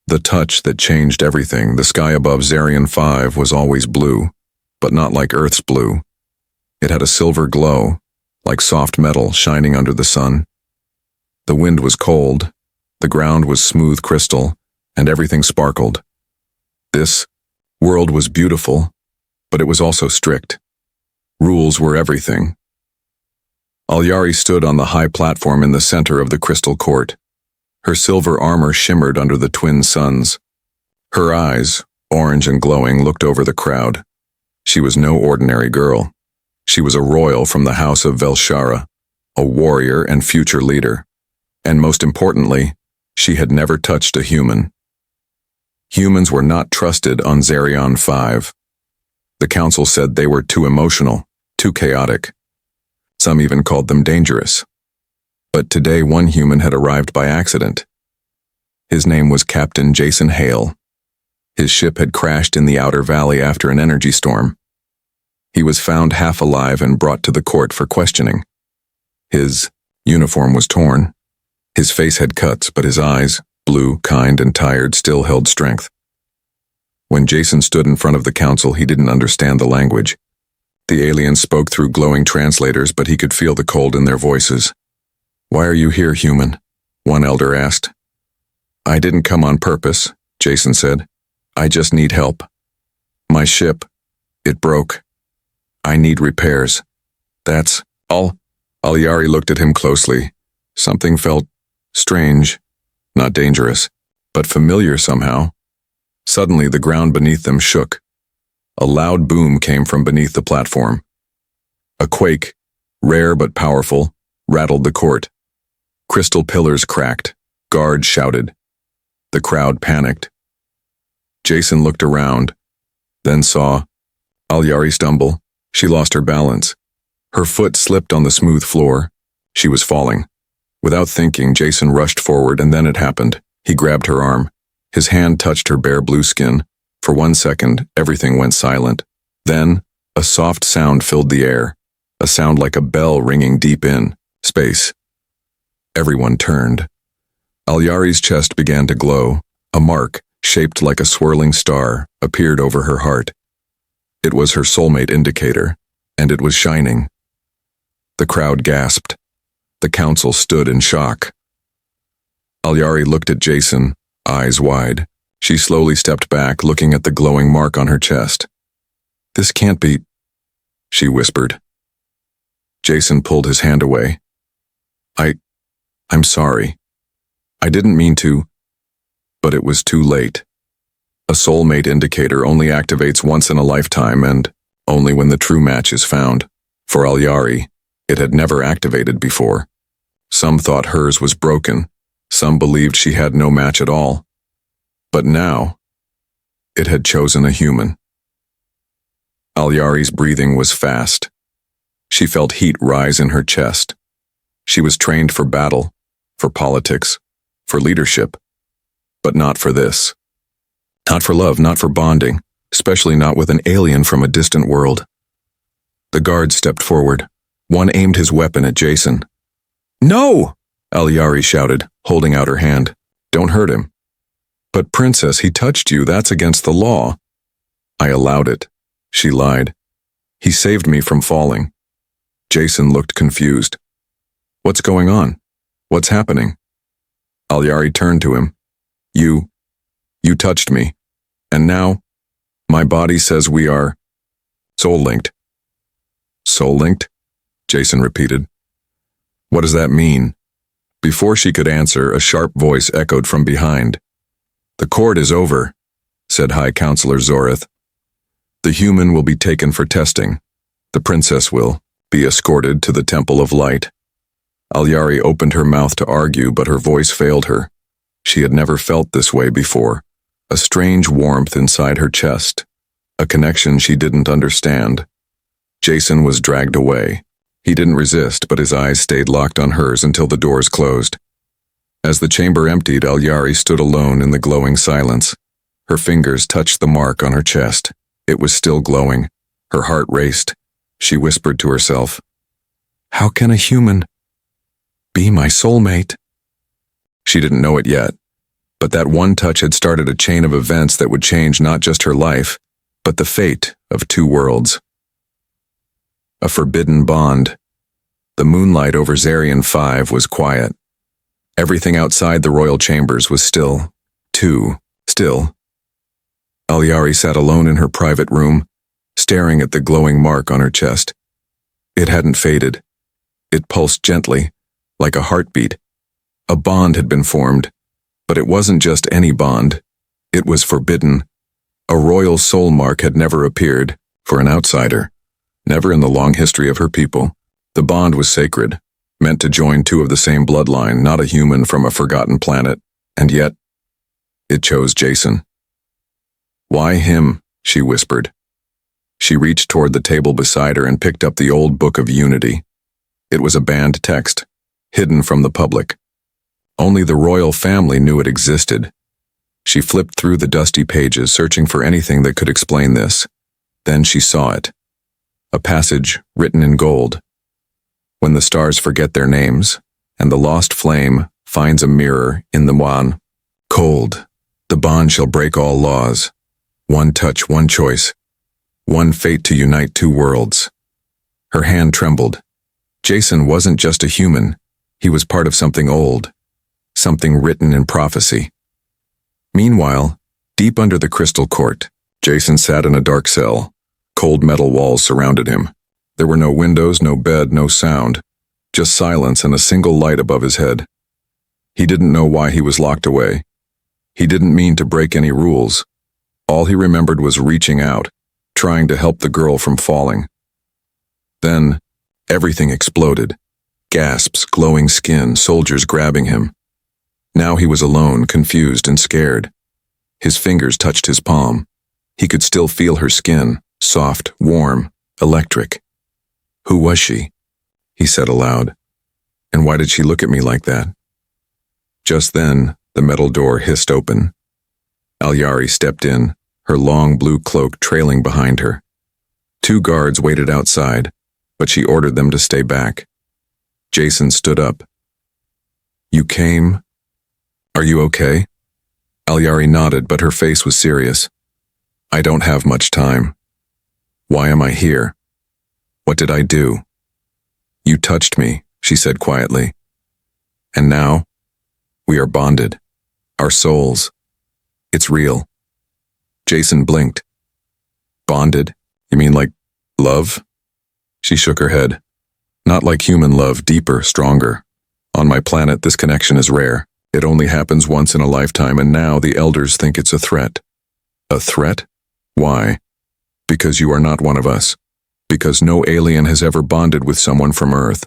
The touch that changed everything. The sky above Zarian 5 was always blue, but not like Earth's blue. It had a silver glow, like soft metal shining under the sun. The wind was cold, the ground was smooth crystal, and everything sparkled. This world was beautiful, but it was also strict. Rules were everything. Alyari stood on the high platform in the center of the crystal court. Her silver armor shimmered under the twin suns. Her eyes, orange and glowing, looked over the crowd. She was no ordinary girl. She was a royal from the house of Velshara, a warrior and future leader. And most importantly, she had never touched a human. Humans were not trusted on Zarian 5. The council said they were too emotional, too chaotic. Some even called them dangerous. But today one human had arrived by accident. His name was Captain Jason Hale. His ship had crashed in the outer valley after an energy storm. He was found half alive and brought to the court for questioning. His uniform was torn. His face had cuts, but his eyes, blue, kind, and tired, still held strength. When Jason stood in front of the council, he didn't understand the language. The aliens spoke through glowing translators, but he could feel the cold in their voices. "Why are you here, human?" one elder asked. "I didn't come on purpose," Jason said. "I just need help. My ship, it broke. I need repairs. That's all." Alyari looked at him closely. Something felt strange, not dangerous, but familiar somehow. Suddenly, the ground beneath them shook. A loud boom came from beneath the platform. A quake, rare but powerful, rattled the court. Crystal pillars cracked. Guards shouted. The crowd panicked. Jason looked around, then saw Alyari stumble. She lost her balance. Her foot slipped on the smooth floor. She was falling. Without thinking, Jason rushed forward, and then it happened. He grabbed her arm. His hand touched her bare blue skin. For 1 second, everything went silent. Then, a soft sound filled the air, a sound like a bell ringing deep in space. Everyone turned. Alyari's chest began to glow. A mark, shaped like a swirling star, appeared over her heart. It was her soulmate indicator, and it was shining. The crowd gasped. The council stood in shock. Alyari looked at Jason, eyes wide. She slowly stepped back, looking at the glowing mark on her chest. "This can't be," she whispered. Jason pulled his hand away. I'm sorry. I didn't mean to, but it was too late. A soulmate indicator only activates once in a lifetime, and only when the true match is found. For Alyari, it had never activated before. Some thought hers was broken. Some believed she had no match at all. But now, it had chosen a human. Alyari's breathing was fast. She felt heat rise in her chest. She was trained for battle, for politics, for leadership, but not for this. Not for love, not for bonding, especially not with an alien from a distant world. The guards stepped forward. One aimed his weapon at Jason. "No!" Alyari shouted, holding out her hand. "Don't hurt him." "But Princess, he touched you. That's against the law." "I allowed it," she lied. "He saved me from falling." Jason looked confused. "What's going on? What's happening?" Alyari turned to him. You touched me. And now, my body says we are soul-linked." "Soul-linked?" Jason repeated. "What does that mean?" Before she could answer, a sharp voice echoed from behind. "The court is over," said High Counselor Zorith. "The human will be taken for testing. The princess will be escorted to the Temple of Light." Alyari opened her mouth to argue, but her voice failed her. She had never felt this way before. A strange warmth inside her chest. A connection she didn't understand. Jason was dragged away. He didn't resist, but his eyes stayed locked on hers until the doors closed. As the chamber emptied, Alyari stood alone in the glowing silence. Her fingers touched the mark on her chest. It was still glowing. Her heart raced. She whispered to herself, "How can a human be my soulmate?" She didn't know it yet, But that one touch had started a chain of events that would change not just her life, but the fate of two worlds. A forbidden bond. The moonlight over Zarian 5 was quiet. Everything outside the royal chambers was still. Too still. Alyari sat alone in her private room, staring at the glowing mark on her chest. It hadn't faded. It pulsed gently, like a heartbeat. A bond had been formed, but it wasn't just any bond. It was forbidden. A royal soul mark had never appeared, for an outsider. Never in the long history of her people. The bond was sacred, meant to join two of the same bloodline, not a human from a forgotten planet, and yet, it chose Jason. "Why him?" she whispered. She reached toward the table beside her and picked up the old Book of Unity. It was a banned text, hidden from the public. Only the royal family knew it existed. She flipped through the dusty pages, searching for anything that could explain this. Then she saw it. A passage written in gold. When the stars forget their names, and the lost flame finds a mirror in the wan. Cold, the bond shall break all laws. One touch, one choice. One fate to unite two worlds. Her hand trembled. Jason wasn't just a human. He was part of something old. Something written in prophecy. Meanwhile, deep under the crystal court, Jason sat in a dark cell. Cold metal walls surrounded him. There were no windows, no bed, no sound. Just silence and a single light above his head. He didn't know why he was locked away. He didn't mean to break any rules. All he remembered was reaching out, trying to help the girl from falling. Then, everything exploded. Gasps, glowing skin, soldiers grabbing him. Now he was alone, confused and scared. His fingers touched his palm. He could still feel her skin, soft, warm, electric. "Who was she?" he said aloud. "And why did she look at me like that?" Just then, the metal door hissed open. Alyari stepped in, her long blue cloak trailing behind her. Two guards waited outside, but she ordered them to stay back. Jason stood up. "You came? Are you okay?" Alyari nodded, but her face was serious. "I don't have much time. Why am I here? What did I do?" "You touched me," she said quietly. "And now, we are bonded. Our souls. It's real." Jason blinked. "Bonded? You mean like love?" She shook her head. "Not like human love, deeper, stronger. On my planet, this connection is rare. It only happens once in a lifetime, and now the elders think it's a threat." "A threat? Why?" "Because you are not one of us. Because no alien has ever bonded with someone from Earth.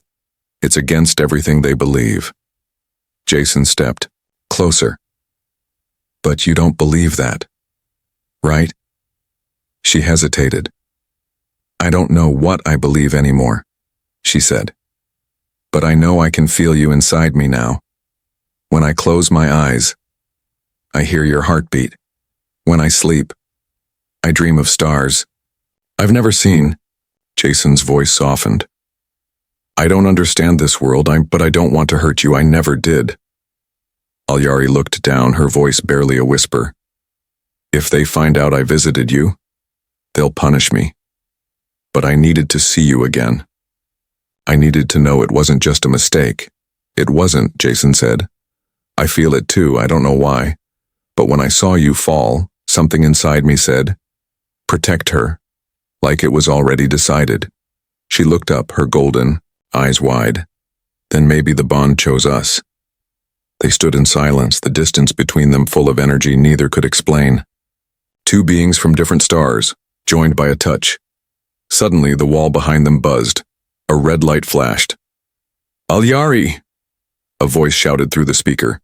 It's against everything they believe." Jason stepped closer. "But you don't believe that, right?" She hesitated. "I don't know what I believe anymore," she said. "But I know I can feel you inside me now. When I close my eyes, I hear your heartbeat. When I sleep, I dream of stars I've never seen." Jason's voice softened. "I don't understand this world, but I don't want to hurt you. I never did." Alyari looked down, her voice barely a whisper. "If they find out I visited you, they'll punish me. But I needed to see you again. I needed to know it wasn't just a mistake." "It wasn't," Jason said. "I feel it too, I don't know why. But when I saw you fall, something inside me said, protect her, like it was already decided." She looked up, her golden eyes wide. "Then maybe the bond chose us." They stood in silence, the distance between them full of energy neither could explain. Two beings from different stars, joined by a touch. Suddenly, the wall behind them buzzed. A red light flashed. "Alyari!" A voice shouted through the speaker.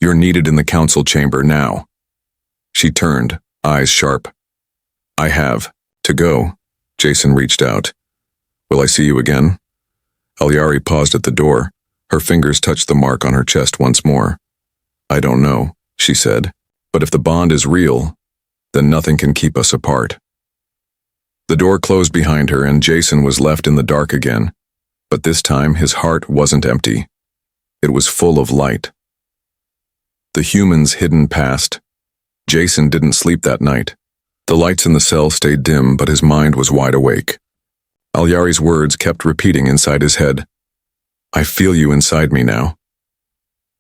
"You're needed in the council chamber now." She turned, eyes sharp. "I have to go." Jason reached out. "Will I see you again?" Alyari paused at the door. Her fingers touched the mark on her chest once more. "I don't know," she said. "But if the bond is real, then nothing can keep us apart." The door closed behind her and Jason was left in the dark again. But this time his heart wasn't empty. It was full of light. The human's hidden past. Jason didn't sleep that night. The lights in the cell stayed dim, but his mind was wide awake. Alyari's words kept repeating inside his head. I feel you inside me now.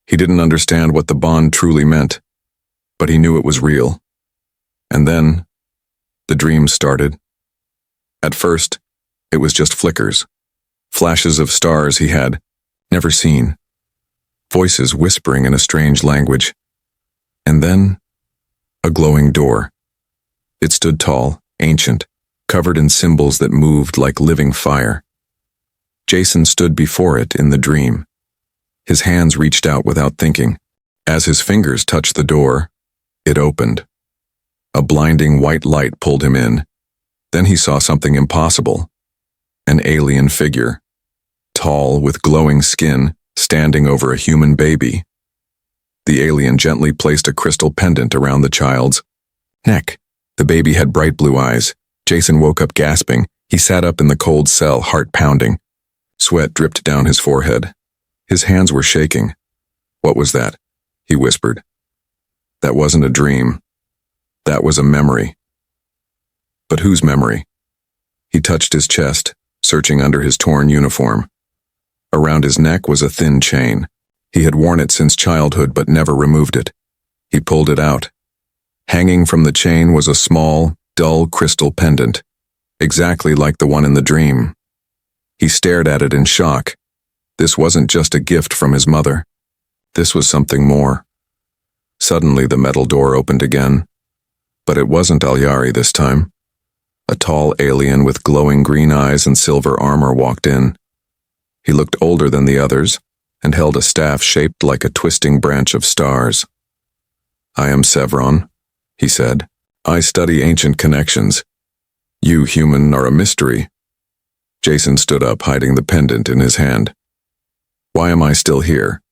He didn't understand what the bond truly meant, but he knew it was real. And then, the dream started. At first, it was just flickers, flashes of stars he had never seen, voices whispering in a strange language. And then, a glowing door. It stood tall, ancient, covered in symbols that moved like living fire. Jason stood before it in the dream. His hands reached out without thinking. As his fingers touched the door, it opened. A blinding white light pulled him in. Then he saw something impossible. An alien figure, tall with glowing skin, standing over a human baby. The alien gently placed a crystal pendant around the child's neck. The baby had bright blue eyes. Jason woke up gasping. He sat up in the cold cell, heart pounding. Sweat dripped down his forehead. His hands were shaking. What was that? He whispered. That wasn't a dream. That was a memory. But whose memory? He touched his chest, searching under his torn uniform. Around his neck was a thin chain. He had worn it since childhood but never removed it. He pulled it out. Hanging from the chain was a small, dull crystal pendant, exactly like the one in the dream. He stared at it in shock. This wasn't just a gift from his mother. This was something more. Suddenly the metal door opened again. But it wasn't Alyari this time. A tall alien with glowing green eyes and silver armor walked in. He looked older than the others and held a staff shaped like a twisting branch of stars. I am Sevron, he said. I study ancient connections. You, human, are a mystery. Jason stood up, hiding the pendant in his hand. Why am I still here?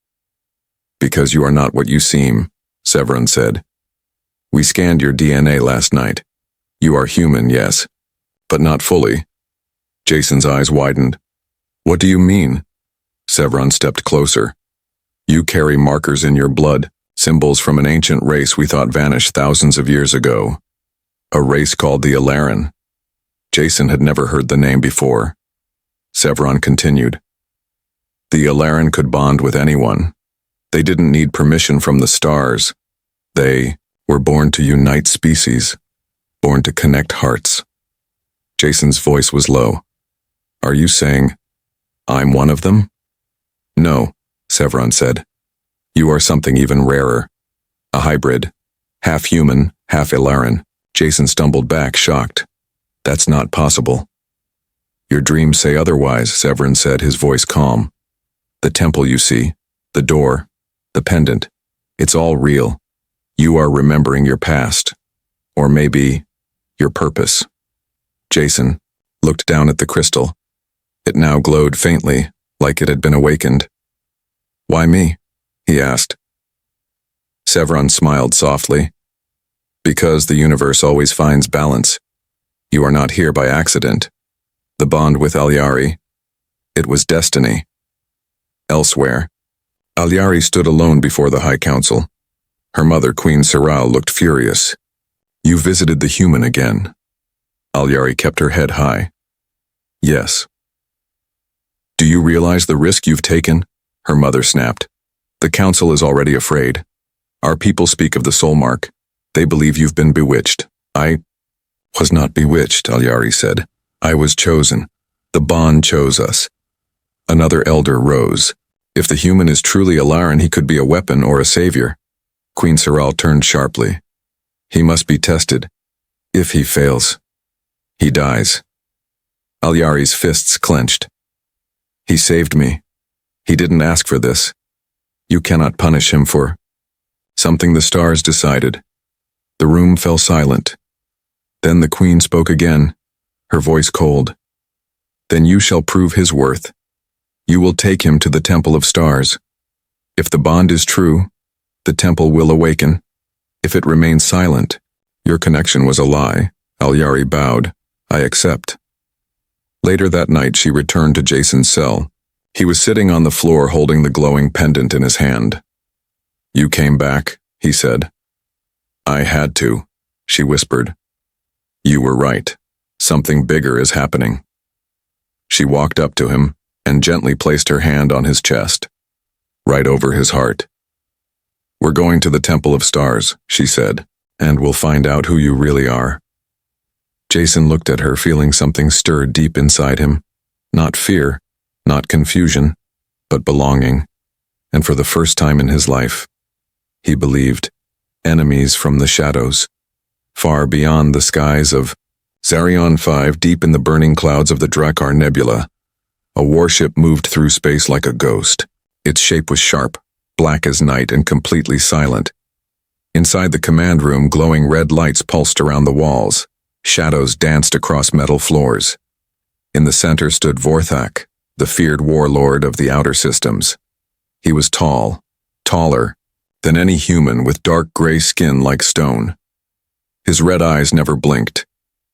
Because you are not what you seem, Sevron said. We scanned your DNA last night. You are human, yes, but not fully. Jason's eyes widened. What do you mean? Sevron stepped closer. You carry markers in your blood, symbols from an ancient race we thought vanished thousands of years ago. A race called the Alaran. Jason had never heard the name before. Sevron continued. The Alaran could bond with anyone. They didn't need permission from the stars. They were born to unite species, born to connect hearts. Jason's voice was low. Are you saying I'm one of them? No, Sevron said. You are something even rarer. A hybrid. Half human, half Alaran. Jason stumbled back, shocked. That's not possible. Your dreams say otherwise, Sevron said, his voice calm. The temple you see, the door, the pendant, it's all real. You are remembering your past. Or maybe your purpose. Jason looked down at the crystal. It now glowed faintly, like it had been awakened. Why me? He asked. Sevron smiled softly. Because the universe always finds balance. You are not here by accident. The bond with Alyari, it was destiny. Elsewhere, Alyari stood alone before the High Council. Her mother, Queen Siral, looked furious. You visited the human again. Alyari kept her head high. Yes. Do you realize the risk you've taken? Her mother snapped. The council is already afraid. Our people speak of the soul mark. They believe you've been bewitched. I was not bewitched, Alyari said. I was chosen. The bond chose us. Another elder rose. If the human is truly Alaran, he could be a weapon or a savior. Queen Siral turned sharply. He must be tested. If he fails, he dies. Alyari's fists clenched. He saved me. He didn't ask for this. You cannot punish him for something the stars decided. The room fell silent. Then the queen spoke again, her voice cold. Then you shall prove his worth. You will take him to the Temple of Stars. If the bond is true, the temple will awaken. If it remains silent, your connection was a lie. Alyari bowed. I accept. Later that night, she returned to Jason's cell. He was sitting on the floor holding the glowing pendant in his hand. You came back, he said. I had to, she whispered. You were right. Something bigger is happening. She walked up to him and gently placed her hand on his chest, right over his heart. We're going to the Temple of Stars, she said, and we'll find out who you really are. Jason looked at her, feeling something stir deep inside him. Not fear, not confusion, but belonging. And for the first time in his life, he believed. Enemies from the shadows, far beyond the skies of Zarion 5, deep in the burning clouds of the Drakkar Nebula. A warship moved through space like a ghost. Its shape was sharp, black as night, and completely silent. Inside the command room, glowing red lights pulsed around the walls. Shadows danced across metal floors. In the center stood Vorthak, the feared warlord of the outer systems. He was tall, taller than any human, with dark gray skin like stone. His red eyes never blinked.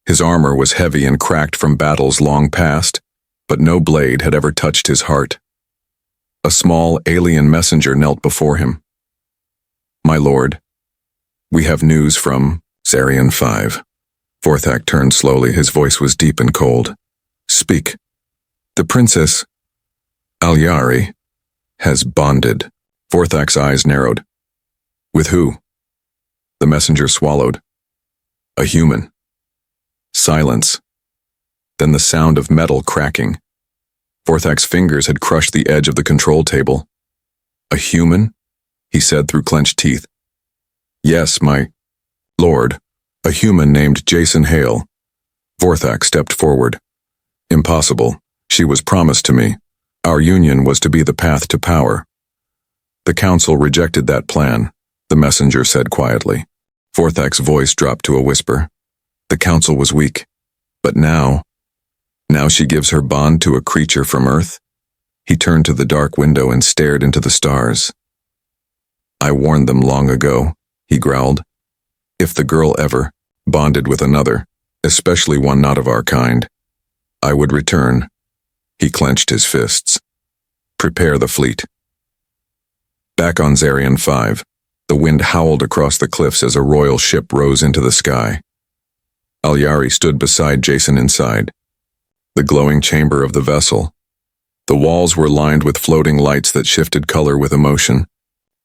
His armor was heavy and cracked from battles long past, but no blade had ever touched his heart. A small alien messenger knelt before him. My lord, we have news from Zarion 5. Vorthak turned slowly. His voice was deep and cold. Speak. The princess, Alyari, has bonded. Vorthak's eyes narrowed. With who? The messenger swallowed. A human. Silence. Then the sound of metal cracking. Vorthak's fingers had crushed the edge of the control table. A human? He said through clenched teeth. Yes, my lord. A human named Jason Hale. Vorthak stepped forward. Impossible. She was promised to me. Our union was to be the path to power. The council rejected that plan, the messenger said quietly. Vorthak's voice dropped to a whisper. The council was weak. But now she gives her bond to a creature from Earth? He turned to the dark window and stared into the stars. I warned them long ago, he growled. If the girl ever bonded with another, especially one not of our kind, I would return. He clenched his fists. Prepare the fleet. Back on Zarion 5, the wind howled across the cliffs as a royal ship rose into the sky. Alyari stood beside Jason inside. The glowing chamber of the vessel. The walls were lined with floating lights that shifted color with emotion.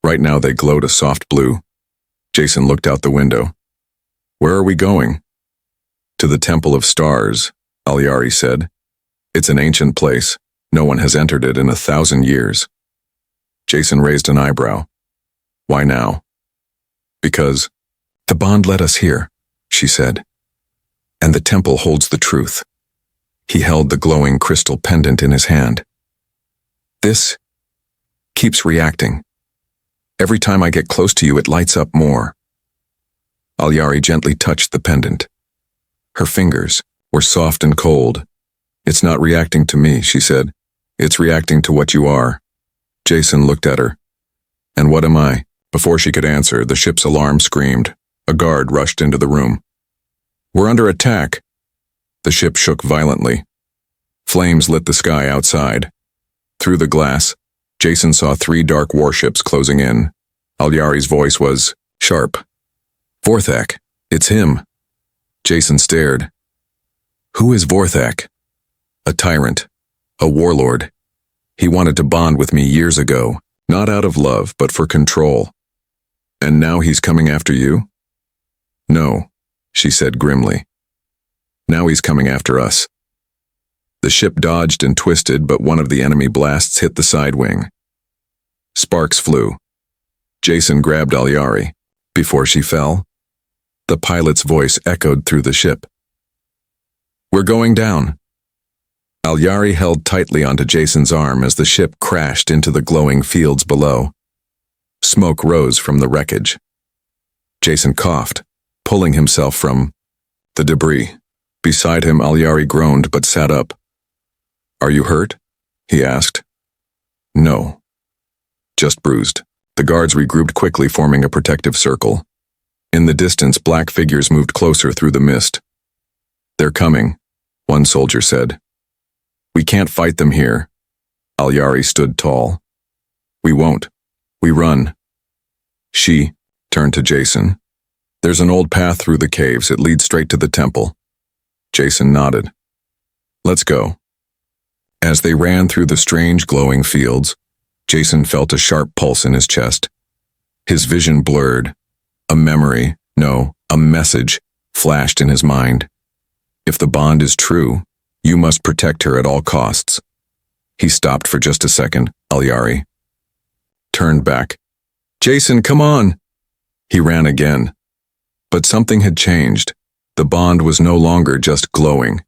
Right now they glowed a soft blue. Jason looked out the window. Where are we going? To the Temple of Stars, Alyari said. It's an ancient place. No one has entered it in 1,000 years. Jason raised an eyebrow. Why now? Because the bond led us here, she said. And the temple holds the truth. He held the glowing crystal pendant in his hand. This keeps reacting. Every time I get close to you, it lights up more. Alyari gently touched the pendant. Her fingers were soft and cold. It's not reacting to me, she said. It's reacting to what you are. Jason looked at her. And what am I? Before she could answer, the ship's alarm screamed. A guard rushed into the room. We're under attack. The ship shook violently. Flames lit the sky outside. Through the glass, Jason saw 3 dark warships closing in. Alyari's voice was sharp. Vorthak, it's him. Jason stared. Who is Vorthak? A tyrant. A warlord. He wanted to bond with me years ago, not out of love, but for control. And now he's coming after you? No, she said grimly. Now he's coming after us. The ship dodged and twisted, but one of the enemy blasts hit the side wing. Sparks flew. Jason grabbed Alyari. Before she fell, the pilot's voice echoed through the ship. We're going down. Alyari held tightly onto Jason's arm as the ship crashed into the glowing fields below. Smoke rose from the wreckage. Jason coughed, pulling himself from the debris. Beside him, Alyari groaned but sat up. Are you hurt? He asked. No. Just bruised. The guards regrouped quickly, forming a protective circle. In the distance, black figures moved closer through the mist. They're coming, one soldier said. We can't fight them here. Alyari stood tall. We won't. We run. She turned to Jason. There's an old path through the caves. It leads straight to the temple. Jason nodded. Let's go. As they ran through the strange glowing fields, Jason felt a sharp pulse in his chest. His vision blurred. A memory, no, a message, flashed in his mind. If the bond is true, you must protect her at all costs. He stopped for just a second. Alyari turned back. Jason, come on! He ran again. But something had changed. The bond was no longer just glowing.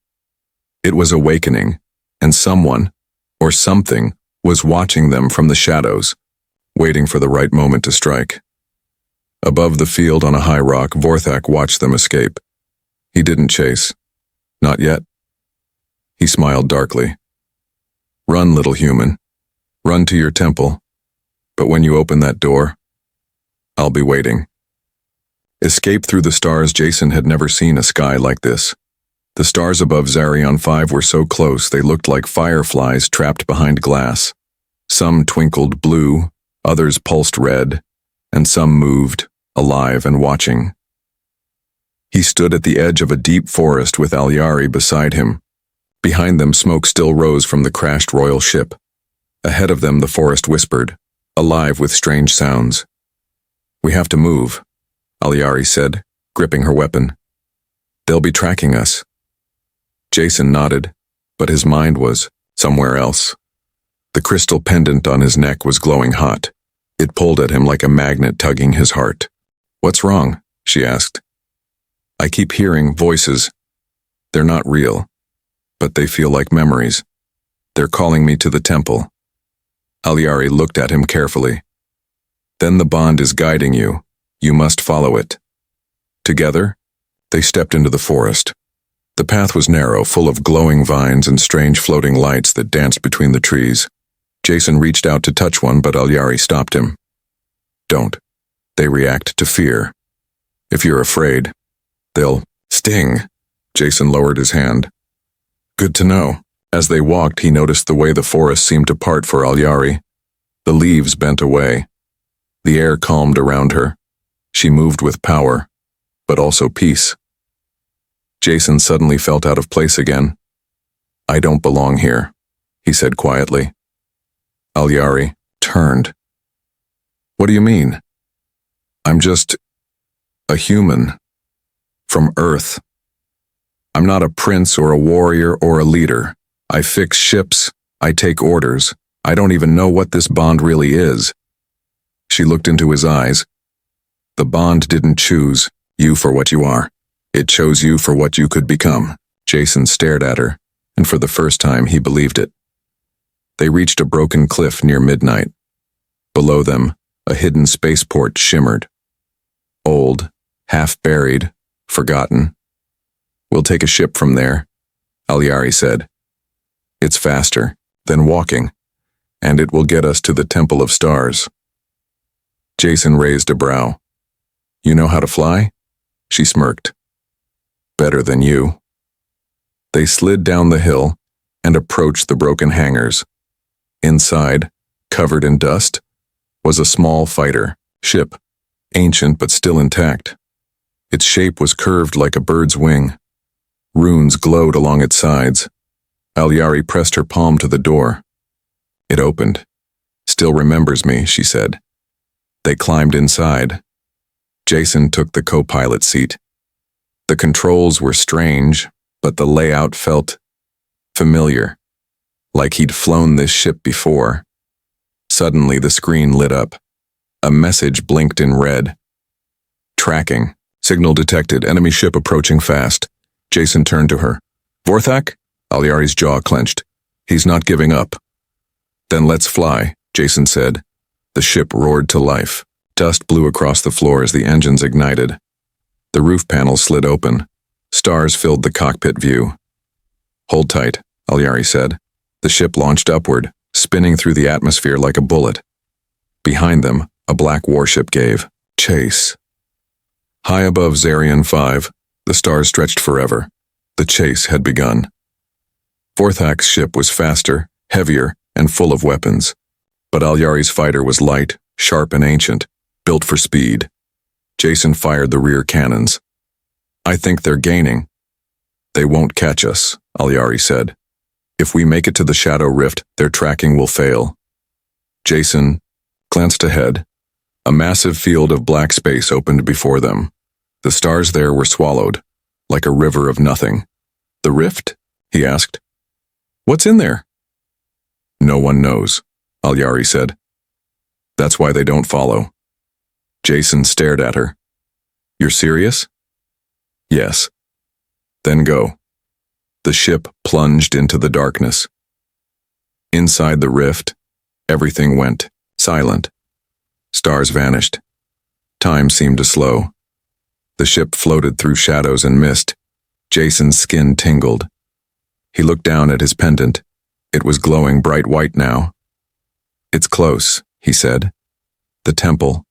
It was awakening, and someone, or something, was watching them from the shadows, waiting for the right moment to strike. Above the field on a high rock, Vorthak watched them escape. He didn't chase. Not yet. He smiled darkly. Run, little human. Run to your temple. But when you open that door, I'll be waiting. Escape through the stars. Jason had never seen a sky like this. The stars above Zarion 5 were so close they looked like fireflies trapped behind glass. Some twinkled blue, others pulsed red, and some moved, alive and watching. He stood at the edge of a deep forest with Alyari beside him. Behind them, smoke still rose from the crashed royal ship. Ahead of them, the forest whispered, alive with strange sounds. We have to move, Alyari said, gripping her weapon. They'll be tracking us. Jason nodded, but his mind was somewhere else. The crystal pendant on his neck was glowing hot. It pulled at him like a magnet tugging his heart. What's wrong? She asked. I keep hearing voices. They're not real, but they feel like memories. They're calling me to the temple. Alyari looked at him carefully. Then the bond is guiding you. You must follow it. Together, they stepped into the forest. The path was narrow, full of glowing vines and strange floating lights that danced between the trees. Jason reached out to touch one, but Alyari stopped him. Don't. They react to fear. If you're afraid, they'll sting. Jason lowered his hand. Good to know. As they walked, he noticed the way the forest seemed to part for Alyari. The leaves bent away. The air calmed around her. She moved with power, but also peace. Jason suddenly felt out of place again. I don't belong here, he said quietly. Alyari turned. What do you mean? I'm just a human from Earth. I'm not a prince or a warrior or a leader. I fix ships. I take orders. I don't even know what this bond really is. She looked into his eyes. The bond didn't choose you for what you are. It chose you for what you could become. Jason stared at her, and for the first time he believed it. They reached a broken cliff near midnight. Below them, a hidden spaceport shimmered. Old, half-buried, forgotten. We'll take a ship from there, Alyari said. It's faster than walking, and it will get us to the Temple of Stars. Jason raised a brow. You know how to fly? She smirked. Better than you. They slid down the hill and approached the broken hangars. Inside, covered in dust, was a small fighter ship, ancient but still intact. Its shape was curved like a bird's wing. Runes glowed along its sides. Alyari pressed her palm to the door. It opened. Still remembers me, she said. They climbed inside. Jason took the co-pilot seat. The controls were strange, but the layout felt familiar, like he'd flown this ship before. Suddenly, the screen lit up. A message blinked in red. Tracking. Signal detected. Enemy ship approaching fast. Jason turned to her. Vorthak? Alyari's jaw clenched. He's not giving up. Then let's fly, Jason said. The ship roared to life. Dust blew across the floor as the engines ignited. The roof panels slid open. Stars filled the cockpit view. Hold tight, Alyari said. The ship launched upward, spinning through the atmosphere like a bullet. Behind them, a black warship gave chase. High above Zarion 5, the stars stretched forever. The chase had begun. Vorthak's ship was faster, heavier, and full of weapons. But Alyari's fighter was light, sharp, and ancient. built for speed. Jason fired the rear cannons. I think they're gaining. They won't catch us, Alyari said. If we make it to the Shadow Rift, their tracking will fail. Jason glanced ahead. A massive field of black space opened before them. The stars there were swallowed, like a river of nothing. The rift? He asked. What's in there? No one knows, Alyari said. That's why they don't follow. Jason stared at her. You're serious? Yes. Then go. The ship plunged into the darkness. Inside the rift, everything went silent. Stars vanished. Time seemed to slow. The ship floated through shadows and mist. Jason's skin tingled. He looked down at his pendant. It was glowing bright white now. It's close, he said. The temple.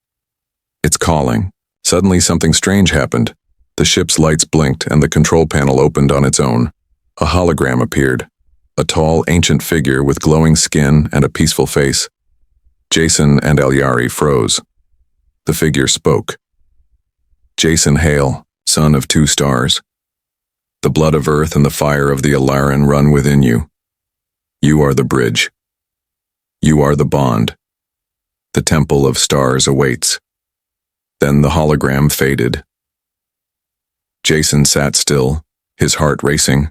It's calling. Suddenly something strange happened. The ship's lights blinked and the control panel opened on its own. A hologram appeared. A tall, ancient figure with glowing skin and a peaceful face. Jason and Alyari froze. The figure spoke. Jason Hale, son of 2 stars. The blood of earth and the fire of the Alaran run within you. You are the bridge. You are the bond. The temple of stars awaits. Then the hologram faded. Jason sat still, his heart racing.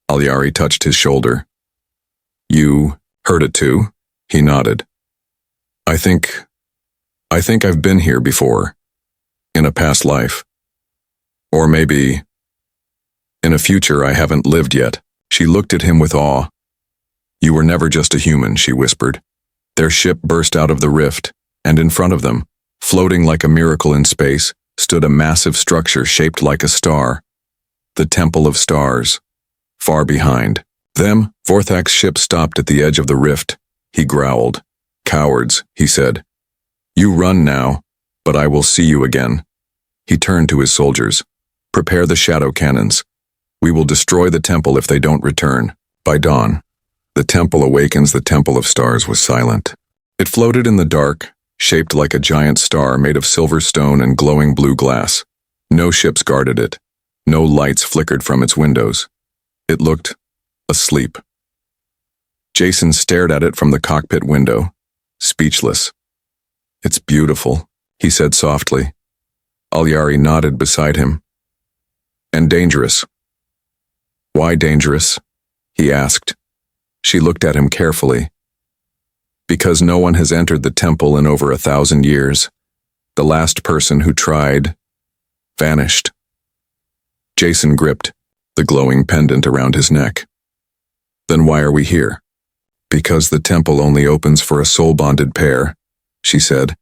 Alyari touched his shoulder. You heard it too? He nodded. I think I've been here before. In a past life. Or maybe in a future I haven't lived yet. She looked at him with awe. You were never just a human, she whispered. Their ship burst out of the rift, and in front of them, floating like a miracle in space, stood a massive structure shaped like a star. The Temple of Stars. Far behind them, Vorthak's ship stopped at the edge of the rift. He growled. Cowards, he said. You run now, but I will see you again. He turned to his soldiers. Prepare the shadow cannons. We will destroy the temple if they don't return. By dawn, the temple awakens. The Temple of Stars was silent. It floated in the dark, shaped like a giant star made of silver stone and glowing blue glass. No ships guarded it. No lights flickered from its windows. It looked asleep. Jason stared at it from the cockpit window, speechless. It's beautiful, he said softly. Alyari nodded beside him. And dangerous. Why dangerous? He asked. She looked at him carefully. Because no one has entered the temple in over 1,000 years. The last person who tried vanished. Jason gripped the glowing pendant around his neck. Then why are we here? Because the temple only opens for a soul-bonded pair, she said.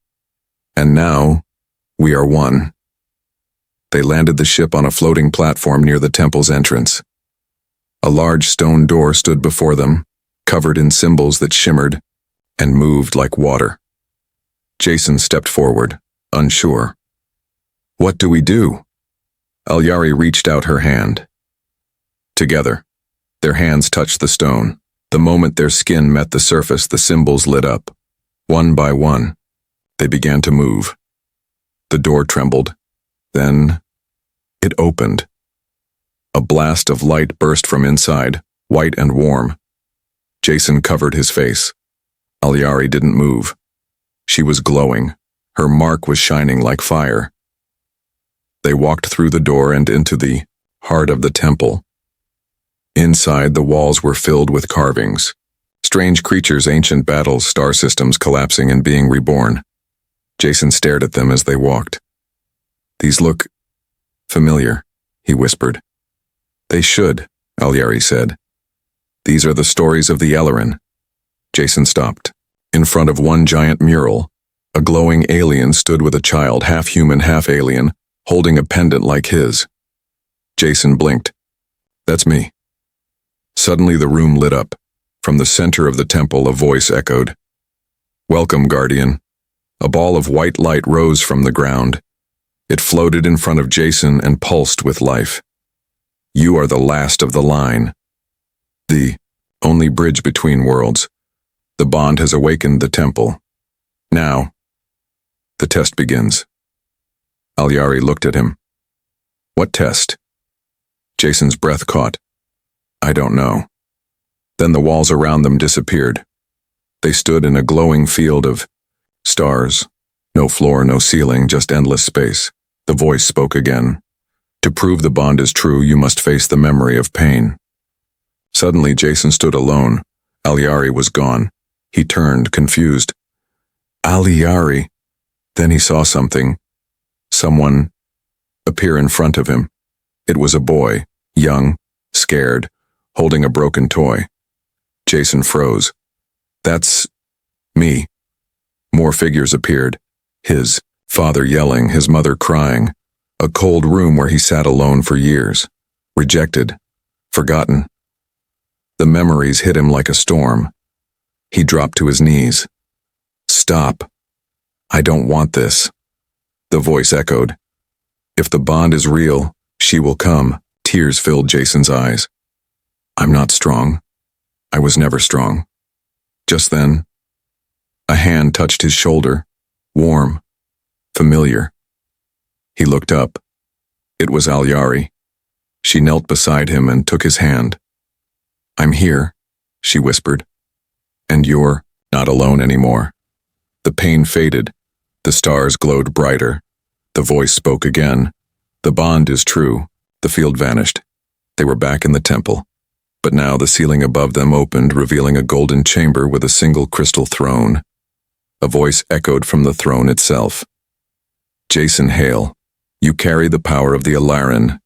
And now, we are one. They landed the ship on a floating platform near the temple's entrance. A large stone door stood before them, covered in symbols that shimmered and moved like water. Jason stepped forward, unsure. What do we do? Alyari reached out her hand. Together, their hands touched the stone. The moment their skin met the surface, the symbols lit up. One by one, they began to move. The door trembled. Then, it opened. A blast of light burst from inside, white and warm. Jason covered his face. Alyari didn't move. She was glowing. Her mark was shining like fire. They walked through the door and into the heart of the temple. Inside, the walls were filled with carvings. Strange creatures, ancient battles, star systems collapsing and being reborn. Jason stared at them as they walked. These look familiar, he whispered. They should, Alyari said. These are the stories of the Alaran. Jason stopped. In front of one giant mural, a glowing alien stood with a child, half human, half alien, holding a pendant like his. Jason blinked. That's me. Suddenly the room lit up. From the center of the temple, a voice echoed. Welcome, Guardian. A ball of white light rose from the ground. It floated in front of Jason and pulsed with life. You are the last of the line. The only bridge between worlds. The bond has awakened the temple. Now, The test begins. Alyari looked at him. What test? Jason's breath caught. I don't know. Then the walls around them disappeared. They stood in a glowing field of stars. No floor, no ceiling, just endless space. The voice spoke again. To prove the bond is true, you must face the memory of pain. Suddenly, Jason stood alone. Alyari was gone. He turned, confused. Alyari. Then he saw something. Someone appear in front of him. It was a boy, young, scared, holding a broken toy. Jason froze. That's me. More figures appeared. His father yelling, his mother crying. A cold room where he sat alone for years. Rejected. Forgotten. The memories hit him like a storm. He dropped to his knees. Stop. I don't want this. The voice echoed. If the bond is real, she will come. Tears filled Jason's eyes. I'm not strong. I was never strong. Just then, a hand touched his shoulder. Warm. Familiar. He looked up. It was Alyari. She knelt beside him and took his hand. I'm here, she whispered. And you're not alone anymore. The pain faded. The stars glowed brighter. The voice spoke again. The bond is true. The field vanished. They were back in the temple. But now the ceiling above them opened, revealing a golden chamber with a single crystal throne. A voice echoed from the throne itself. Jason Hale, you carry the power of the Alaran.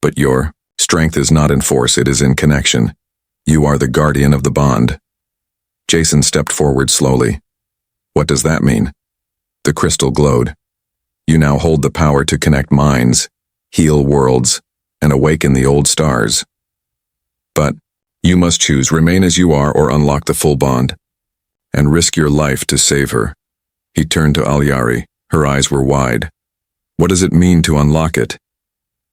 But your strength is not in force, it is in connection. You are the guardian of the bond. Jason stepped forward slowly. What does that mean? The crystal glowed. You now hold the power to connect minds, heal worlds, and awaken the old stars. But you must choose, remain as you are or unlock the full bond, and risk your life to save her. He turned to Alyari. Her eyes were wide. What does it mean to unlock it?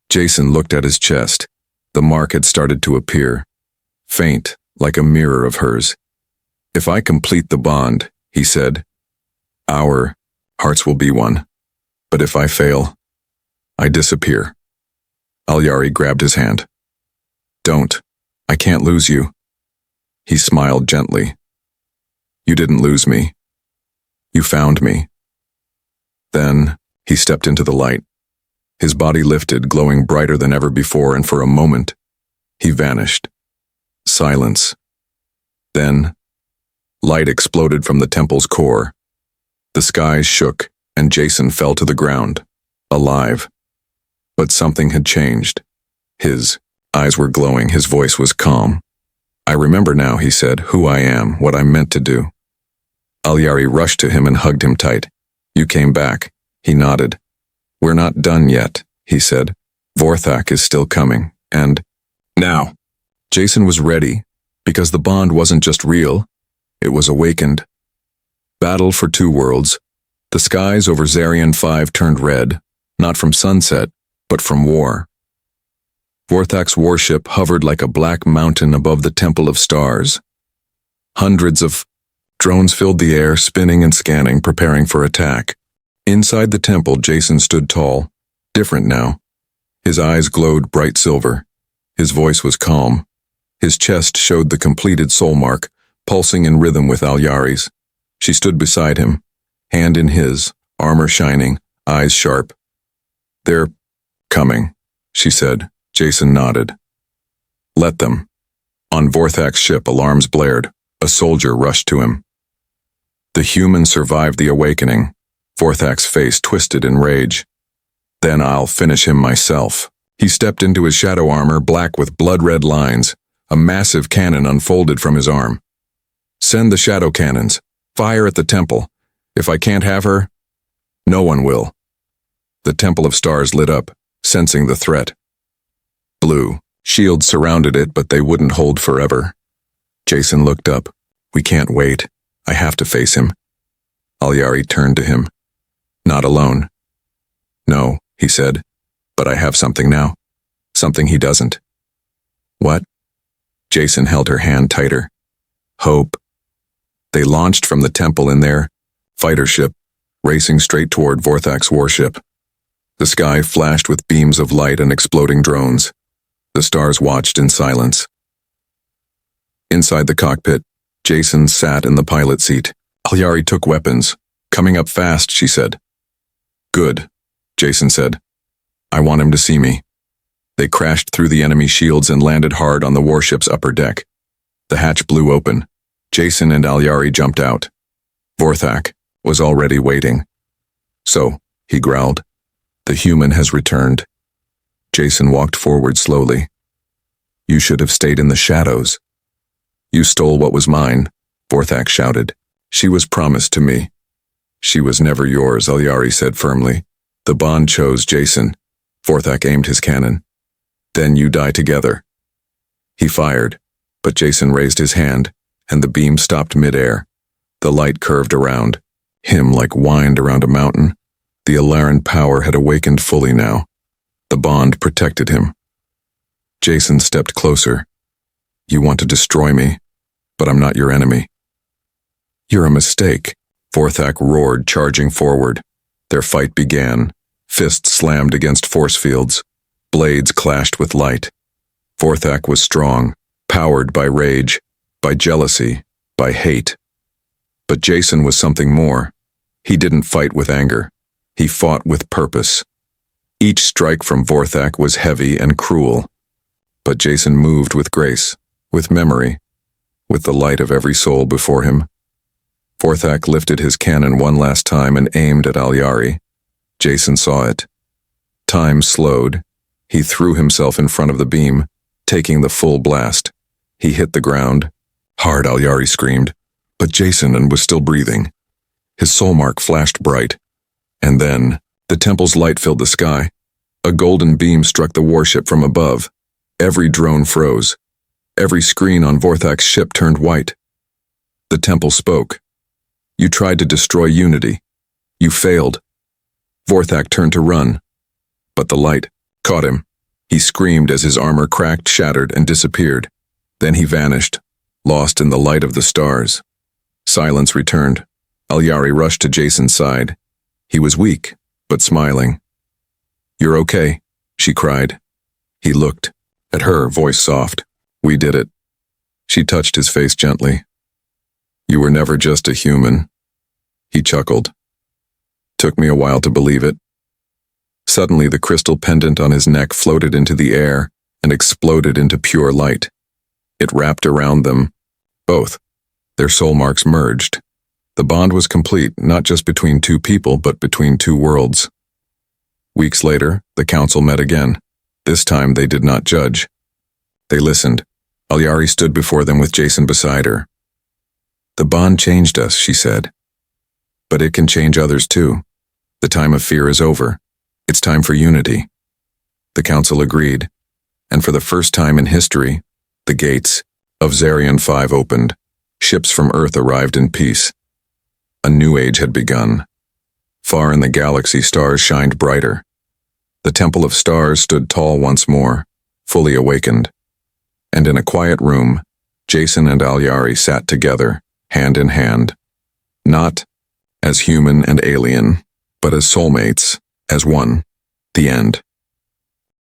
Jason looked at his chest. The mark had started to appear, faint, like a mirror of hers. If I complete the bond, he said, our hearts will be one. But if I fail, I disappear. Alyari grabbed his hand. Don't. I can't lose you. He smiled gently. You didn't lose me. You found me. Then he stepped into the light. His body lifted, glowing brighter than ever before, and for a moment, he vanished. Silence. Then, light exploded from the temple's core. The skies shook, and Jason fell to the ground, alive. But something had changed. His eyes were glowing, his voice was calm. I remember now, he said, who I am, what I'm meant to do. Alyari rushed to him and hugged him tight. You came back. He nodded. We're not done yet, he said. Vorthak is still coming, and now. Jason was ready, because the bond wasn't just real, it was awakened. Battle for two worlds. The skies over Zarian 5 turned red, not from sunset, but from war. Vorthak's warship hovered like a black mountain above the Temple of Stars. Hundreds of drones filled the air, spinning and scanning, preparing for attack. Inside the temple, Jason stood tall, different now. His eyes glowed bright silver. His voice was calm. His chest showed the completed soul mark, pulsing in rhythm with Alyari's. She stood beside him, hand in his, armor shining, eyes sharp. They're coming, she said. Jason nodded. Let them. On Vorthak's ship, alarms blared. A soldier rushed to him. The human survived the awakening. Vorthak's face twisted in rage. Then I'll finish him myself. He stepped into his shadow armor, black with blood-red lines. A massive cannon unfolded from his arm. Send the shadow cannons. Fire at the temple. If I can't have her, no one will. The Temple of Stars lit up, sensing the threat. Blue. Shields surrounded it, but they wouldn't hold forever. Jason looked up. We can't wait. I have to face him. Alyari turned to him. Not alone. No, he said, but I have something now. Something he doesn't. What? Jason held her hand tighter. Hope. They launched from the temple in their fighter ship. racing straight toward Vorthak's warship. The sky flashed with beams of light and exploding drones. The stars watched in silence. Inside the cockpit, Jason sat in the pilot seat. Alyari took weapons. "Coming up fast," she said. "Good," Jason said. "I want him to see me." They crashed through the enemy shields and landed hard on the warship's upper deck. The hatch blew open. Jason and Alyari jumped out. Vorthak was already waiting. "So," he growled, "the human has returned." Jason walked forward slowly. "You should have stayed in the shadows." "You stole what was mine," Vorthak shouted. "She was promised to me." "She was never yours," Alyari said firmly. "The bond chose Jason." Vorthak aimed his cannon. "Then you die together." He fired, but Jason raised his hand, and the beam stopped midair. The light curved around him like wind around a mountain. The Alaran power had awakened fully now. The bond protected him. Jason stepped closer. "You want to destroy me, but I'm not your enemy." "You're a mistake," Vorthak roared, charging forward. Their fight began. Fists slammed against force fields. Blades clashed with light. Vorthak was strong, powered by rage, by jealousy, by hate. But Jason was something more. He didn't fight with anger. He fought with purpose. Each strike from Vorthak was heavy and cruel. But Jason moved with grace, with memory, with the light of every soul before him. Vorthak lifted his cannon one last time and aimed at Alyari. Jason saw it. Time slowed. He threw himself in front of the beam, taking the full blast. He hit the ground. "Hard," Alyari screamed. But Jason was still breathing. His soul mark flashed bright. And then, the temple's light filled the sky. A golden beam struck the warship from above. Every drone froze. Every screen on Vorthak's ship turned white. The temple spoke. "You tried to destroy unity. You failed." Vorthak turned to run, but the light caught him. He screamed as his armor cracked, shattered, and disappeared. Then he vanished, lost in the light of the stars. Silence returned. Alyari rushed to Jason's side. He was weak, but smiling. "You're okay," she cried. He looked at her, voice soft. "We did it." She touched his face gently. "You were never just a human." He chuckled. "Took me a while to believe it." Suddenly, the crystal pendant on his neck floated into the air and exploded into pure light. It wrapped around them, both. Their soul marks merged. The bond was complete, not just between two people, but between two worlds. Weeks later, the council met again. This time, they did not judge. They listened. Alyari stood before them with Jason beside her. "The bond changed us," she said. "But it can change others too. The time of fear is over. It's time for unity." The council agreed, and for the first time in history, the gates of Zarian 5 opened. Ships from Earth arrived in peace. A new age had begun. Far in the galaxy, stars shined brighter. The Temple of Stars stood tall once more, fully awakened. And in a quiet room, Jason and Alyari sat together, hand in hand. Not as human and alien, but as soulmates, as one. The end.